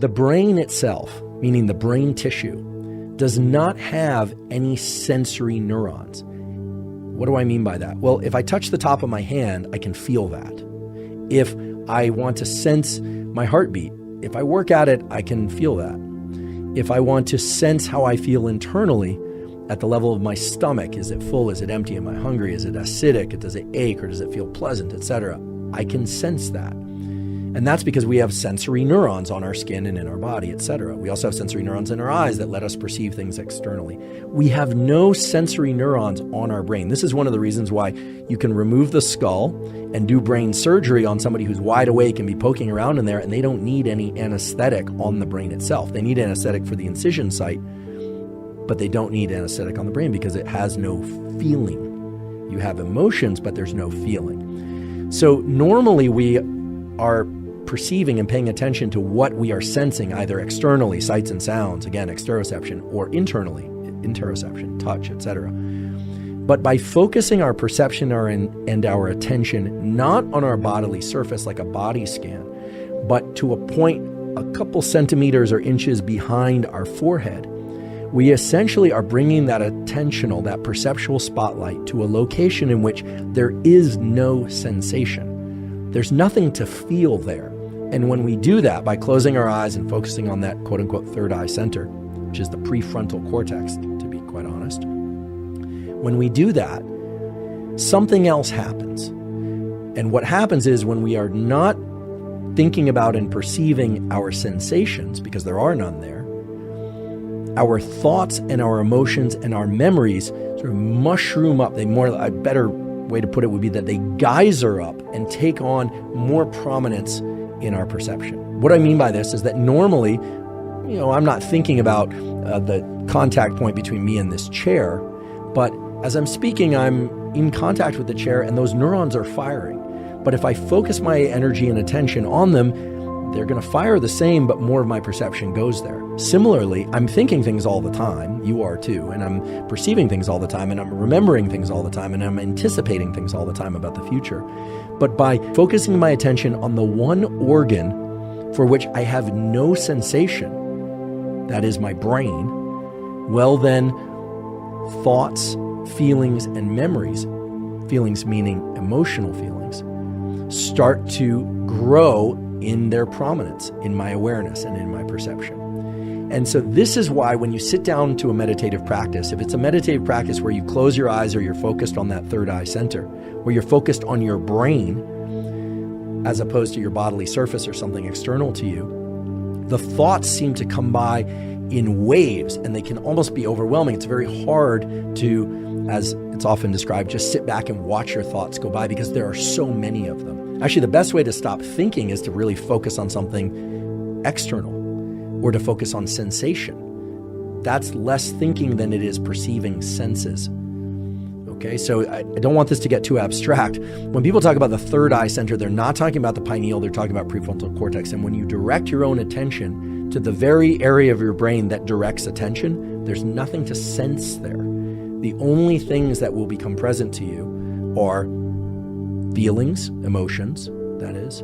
The brain itself, meaning the brain tissue, does not have any sensory neurons. What do I mean by that? Well, if I touch the top of my hand, I can feel that. If I want to sense my heartbeat, if I work at it, I can feel that. If I want to sense how I feel internally at the level of my stomach, is it full, is it empty, am I hungry, is it acidic, does it ache, or does it feel pleasant, etc., I can sense that. And that's because we have sensory neurons on our skin and in our body, etc. We also have sensory neurons in our eyes that let us perceive things externally. We have no sensory neurons on our brain. This is one of the reasons why you can remove the skull and do brain surgery on somebody who's wide awake and be poking around in there, and they don't need any anesthetic on the brain itself. They need anesthetic for the incision site, but they don't need anesthetic on the brain because it has no feeling. You have emotions, but there's no feeling. So normally we are perceiving and paying attention to what we are sensing, either externally, sights and sounds, again, exteroception, or internally, interoception, touch, etc. But by focusing our perception and our attention not on our bodily surface like a body scan, but to a point a couple centimeters or inches behind our forehead, we essentially are bringing that attentional, that perceptual spotlight to a location in which there is no sensation. There's nothing to feel there. And when we do that by closing our eyes and focusing on that quote-unquote third eye center, which is the prefrontal cortex, to be quite honest, when we do that, something else happens. And what happens is when we are not thinking about and perceiving our sensations, because there are none there, our thoughts and our emotions and our memories sort of mushroom up. A better way to put it would be that they geyser up and take on more prominence in our perception. What I mean by this is that normally, I'm not thinking about the contact point between me and this chair, but as I'm speaking, I'm in contact with the chair and those neurons are firing. But if I focus my energy and attention on them, they're going to fire the same, but more of my perception goes there. Similarly, I'm thinking things all the time, you are too, and I'm perceiving things all the time, and I'm remembering things all the time, and I'm anticipating things all the time about the future. But by focusing my attention on the one organ for which I have no sensation, that is my brain, well then, thoughts, feelings, and memories, feelings meaning emotional feelings, start to grow in their prominence, in my awareness and in my perception. And so this is why when you sit down to a meditative practice, if it's a meditative practice where you close your eyes or you're focused on that third eye center, where you're focused on your brain as opposed to your bodily surface or something external to you, the thoughts seem to come by in waves and they can almost be overwhelming. It's very hard to, as it's often described, just sit back and watch your thoughts go by because there are so many of them. Actually, the best way to stop thinking is to really focus on something external or to focus on sensation. That's less thinking than it is perceiving senses. Okay, so I don't want this to get too abstract. When people talk about the third eye center, they're not talking about the pineal, they're talking about prefrontal cortex. And when you direct your own attention to the very area of your brain that directs attention, there's nothing to sense there. The only things that will become present to you are feelings, emotions, that is,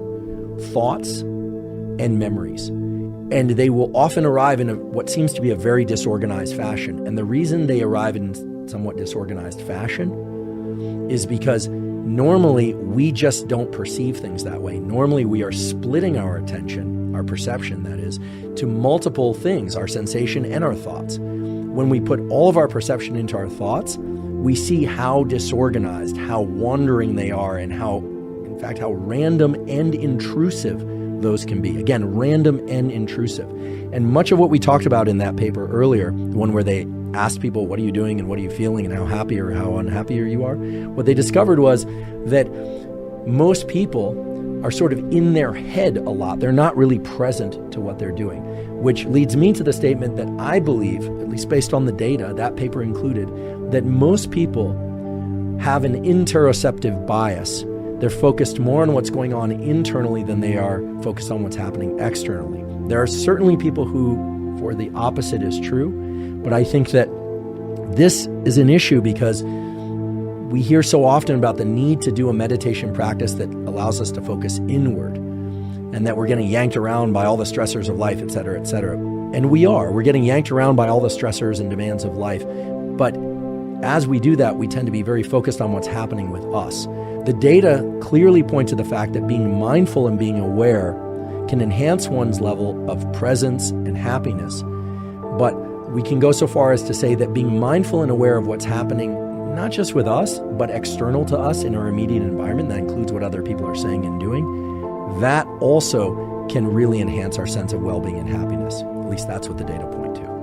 thoughts, and memories. And they will often arrive in what seems to be a very disorganized fashion. And the reason they arrive in somewhat disorganized fashion is because normally we just don't perceive things that way. Normally we are splitting our attention, our perception that is, to multiple things, our sensation and our thoughts. When we put all of our perception into our thoughts, we see how disorganized, how wandering they are, and how random and intrusive those can be. Again, random and intrusive. And much of what we talked about in that paper earlier, the one where they asked people, what are you doing and what are you feeling and how happy or how unhappy you are, what they discovered was that most people are sort of in their head a lot. They're not really present to what they're doing, which leads me to the statement that I believe, at least based on the data, that paper included, that most people have an interoceptive bias. They're focused more on what's going on internally than they are focused on what's happening externally. There are certainly people who, for the opposite is true, but I think that this is an issue because we hear so often about the need to do a meditation practice that allows us to focus inward. and that we're getting yanked around by all the stressors of life, et cetera, et cetera. And we're getting yanked around by all the stressors and demands of life. But as we do that, we tend to be very focused on what's happening with us. The data clearly point to the fact that being mindful and being aware can enhance one's level of presence and happiness. But we can go so far as to say that being mindful and aware of what's happening, not just with us, but external to us in our immediate environment, that includes what other people are saying and doing, that also can really enhance our sense of well-being and happiness. At least that's what the data point to.